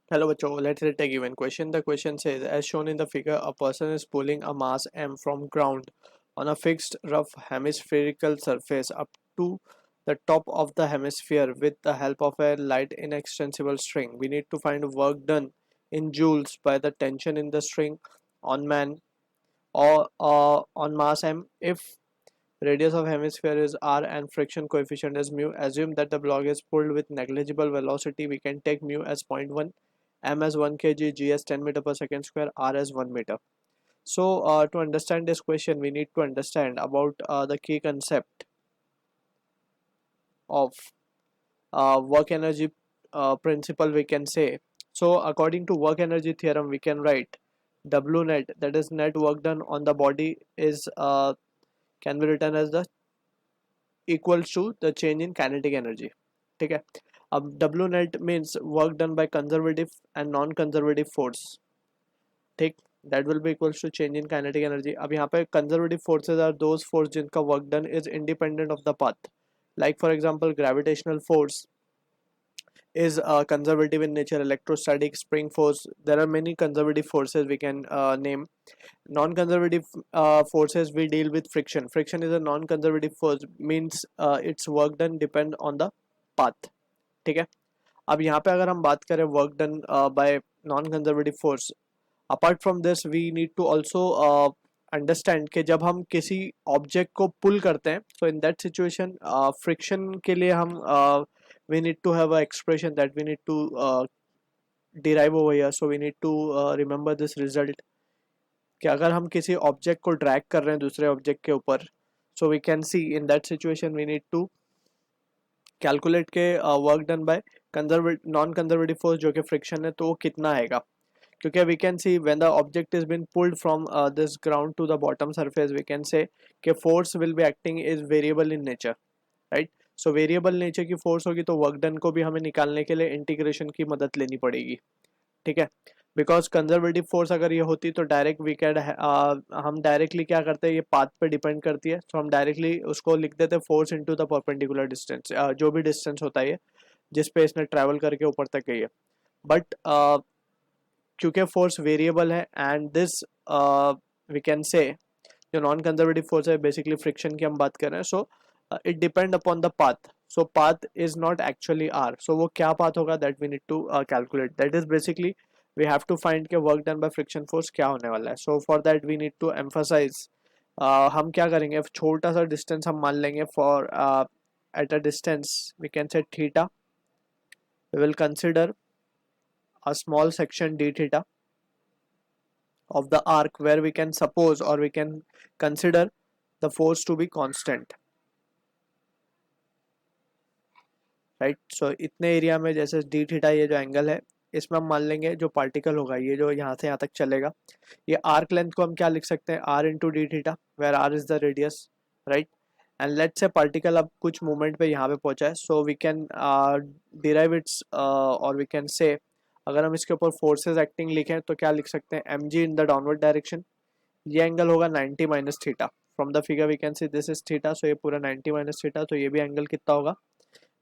Hello, Bacho. Let's take a given question. The question says, as shown in the figure, a person is pulling a mass m from ground on a fixed rough hemispherical surface up to the top of the hemisphere with the help of a light inextensible string. We need to find work done in joules by the tension in the string on man or on mass m if radius of hemisphere is r and friction coefficient is mu. Assume that the block is pulled with negligible velocity. We can take mu as zero point 0.1, m as 1 kg, g as 10 meter per second square, r as 1 meter. So to understand this question, we need to understand about the key concept of work energy principle, we can say. So according to work energy theorem, we can write W net, that is net work done on the body, is can be written as the equals to the change in kinetic energy. ठीक है. अब W net means work done by conservative and non-conservative force. ठीक. That will be equals to change in kinetic energy. अब यहाँ पे conservative forces are those force जिनका work done is independent of the path. Like for example, gravitational force is conservative in nature. Electrostatic, spring force. There are many conservative forces we can name. Non-conservative forces, we deal with friction. Friction is a non-conservative force, means its work done depend on the path. ठीक है. अब यहाँ पे अगर हम बात करें work done by non conservative force, apart from this we need to also understand कि जब हम किसी ऑब्जेक्ट को पुल करते हैं, so in that situation friction के लिए हम we need to have a expression that we need to derive over here. So we need to remember this result कि अगर हम किसी ऑब्जेक्ट को ड्रैग कर रहे हैं दूसरे ऑब्जेक्ट के ऊपर, so we can see in that situation we need to calculate के work done by conservative non conservative force जो कि फ्रिक्शन है, तो वो कितना आएगा. क्योंकि we can see when the object is been pulled from this ground to the bottom surface, we can say कि force will be acting is variable in nature, right. So variable nature की force होगी तो work done को भी हमें निकालने के लिए इंटीग्रेशन की मदद लेनी पड़ेगी. ठीक है. बिकॉज कंजर्वेटिव फोर्स अगर ये होती तो डायरेक्ट वी कैन हम डायरेक्टली क्या करते हैं, ये पाथ पे डिपेंड करती है, तो हम डायरेक्टली उसको लिख देते हैं force into the perpendicular distance, जो भी डिस्टेंस होता है जिस पे इसने ट्रैवल करके ऊपर तक गई है. बट क्योंकि फोर्स वेरिएबल है and this we can say जो नॉन कंजर्वेटिव फोर्स है बेसिकली फ्रिक्शन की हम बात कर रहे हैं, so it depend upon the path. So path is not actually r, so वो क्या पाथ होगा that we need to calculate. That is basically we have to find के work done by friction force क्या होने वाला है. So for that we need to emphasise, हम क्या करेंगे, छोटा सा डिस्टेंस हम मान लेंगे for at a distance we can say theta. We will consider a small section d theta of the arc where we can suppose or we can consider the force to be constant, right. So इतने area में जैसे d theta ये जो angle है, इसमें हम मान लेंगे जो पार्टिकल होगा ये जो यहाँ से यहाँ तक चलेगा, ये आर्क लेंथ को हम क्या लिख सकते हैं, r into d theta, where r is the radius, right. And let's say particle अब कुछ मूवमेंट पे यहाँ पे पहुंचा है, so we can derive its और वी कैन से, अगर हम इसके ऊपर फोर्सेस एक्टिंग लिखें तो क्या लिख सकते हैं, m g in the downward direction. ये एंगल होगा 90 minus theta. From the figure we can see this is theta, so ये पूरा 90 माइनस थीटा, तो ये भी एंगल कितना होगा,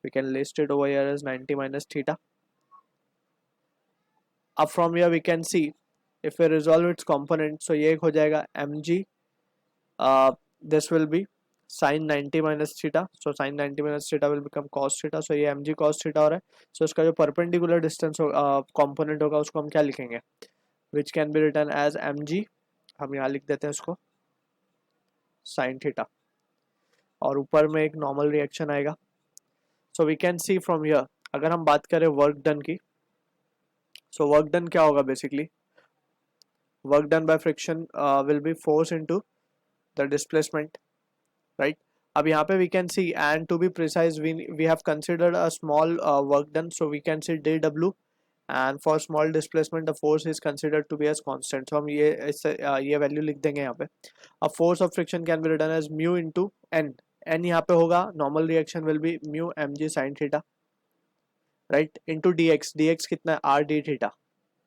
we can list it over here as 90 minus theta. अब from here we can see if we resolve its component, so ये हो जाएगा m g, this will be sin 90 minus theta, so sin 90 minus theta will become cos theta, so ये mg cos theta हो रहा है. so इसका जो perpendicular distance हो component होगा उसको हम क्या लिखेंगे, which can be written as mg, हम यहाँ लिख देते हैं उसको sin theta, और ऊपर में एक normal reaction आएगा. so we can see from here, अगर हम बात करें work done की, so work done क्या होगा, basically work done by friction will be force into the displacement, right. अब यहाँ पे we can see, and to be precise we have considered a small work done, so we can see dw, and for small displacement the force is considered to be as constant, so हम ये value लिख देंगे यहाँ पे. अब force of friction can be written as mu into n. n यहाँ पे होगा, normal reaction will be mu mg sin theta, right, into dx. dx कितना है, r d theta.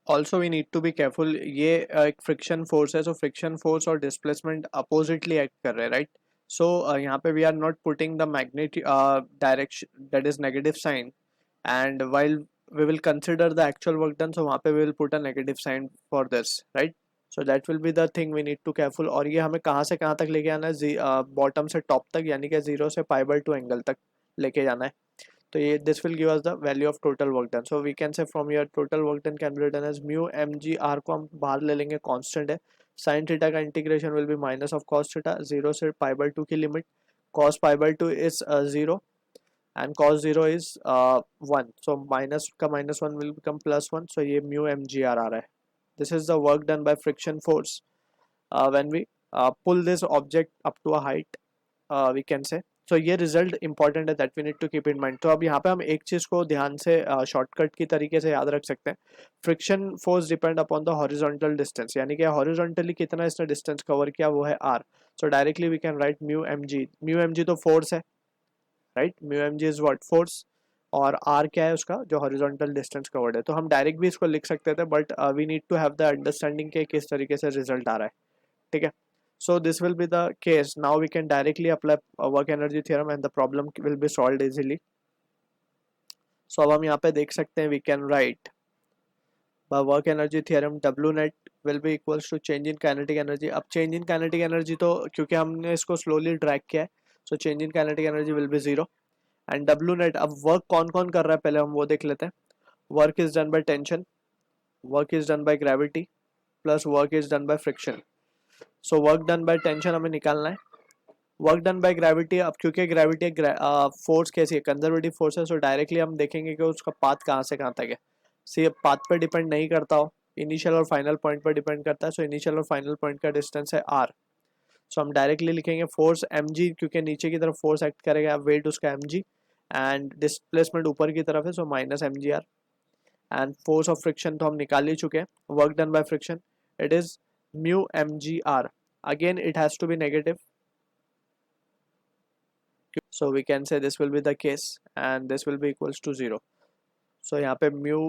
Also we need to be careful, ये एक friction force है, सो friction force और डिस्प्लेसमेंट अपोजिटली एक्ट कर रहे हैं, राइट. सो यहाँ पे we are not putting the magnetic direction that is negative sign, and while we will consider the actual work done, so वहाँ पे we will put a negative sign for this, right? So that will be the thing we need to careful. और ये हमें कहाँ से कहाँ तक लेके आना है, बॉटम से टॉप तक, यानी कि 0 से π/2 एंगल तक लेके जाना है. तो ये this will give us the value of total work done. So we can say from here total work done can be written as mu mg r को हम बाहर ले लेंगे, कांस्टेंट है. साइन थीटा का integration will be minus of cos theta, 0 से π/2 की limit. cos π/2 is 0 and cos 0 is 1, so minus का minus 1 will become plus 1, so ये mu mgr आ रहा है. This is the work done by friction force when we pull this object up to a height, we can say. So ये result important है, that we need to keep in mind. तो अब यहाँ पे हम एक चीज़ को ध्यान से शॉर्टकट की तरीके से याद रख सकते हैं. Friction force depend upon the horizontal distance, यानी कि हॉरिजॉन्टली कितना इसने डिस्टेंस कवर किया वो है r. So directly we can write mu m g तो फोर्स है, right? Mu m g is what, force. और r क्या है उसका, जो हॉरिजॉन्टल डिस्टेंस कवर्ड है. तो हम डायरेक्ट भी इसको लिख सकते थे, but we need to have the understanding के किस तरीके से रिजल्ट आ रहा है, ठीक है? So this will be the case. Now we can directly apply work energy theorem and the problem will be solved easily. So अब हम यहाँ पे देख सकते हैं, we can write by work energy theorem W net will be equals to change in kinetic energy. अब change in kinetic energy तो क्योंकि हमने इसको slowly drag किया है, so change in kinetic energy will be 0. and W net, अब work कौन कौन कर रहा है पहले हम वो देख लेते हैं. Work is done by tension, work is done by gravity, plus work is done by friction. So work done by tension हमें निकालना है. वर्क डन बाय ग्रेविटी, अब क्योंकि ग्रेविटी फोर्स कैसी है, कंजर्वेटिव फोर्स है, सो डायरेक्टली हम देखेंगे कि उसका पाथ कहाँ से कहाँ तक है. सी पाथ पर डिपेंड नहीं करता हो, इनिशियल और फाइनल पॉइंट पर डिपेंड करता है. सो इनिशियल और फाइनल पॉइंट का डिस्टेंस है r. सो हम डायरेक्टली लिखेंगे फोर्स mg, क्योंकि नीचे की तरफ फोर्स एक्ट करेगा, वेट उसका mg, एंड डिस्प्लेसमेंट ऊपर की तरफ है, so minus mgr. And force of friction तो हम निकाल ही चुके हैं, work done by friction, it is mu mgr. Again it has to be negative, so we can say this will be the case and this will be equals to 0. so यहाँ पे mu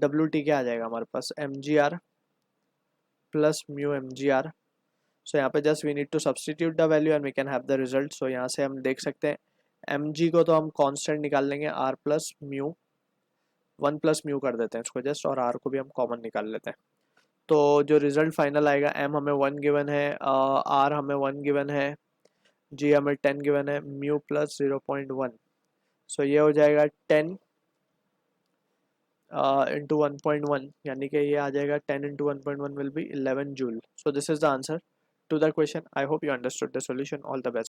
wt क्या आ जाएगा हमारे पास, mgr plus mu mgr. so यहाँ पे just we need to substitute the value and we can have the result. so यहाँ से हम देख सकते हैं mg को तो हम कांस्टेंट निकाल लेंगे, r plus mu, 1 plus mu कर देते हैं इसको जस्ट, और r को भी हम कॉमन निकाल लेते हैं. तो जो रिजल्ट फाइनल आएगा, m हमें 1 गिवन है, r हमें 1 गिवन है, g हमें 10 गिवन है, म्यू प्लस 0.1. सो ये हो जाएगा 10 इंटू 1.1, यानी कि ये आ जाएगा 10 into 1.1 will be 11 joule. So this is the answer to the question. I hope you understood the solution. All the best.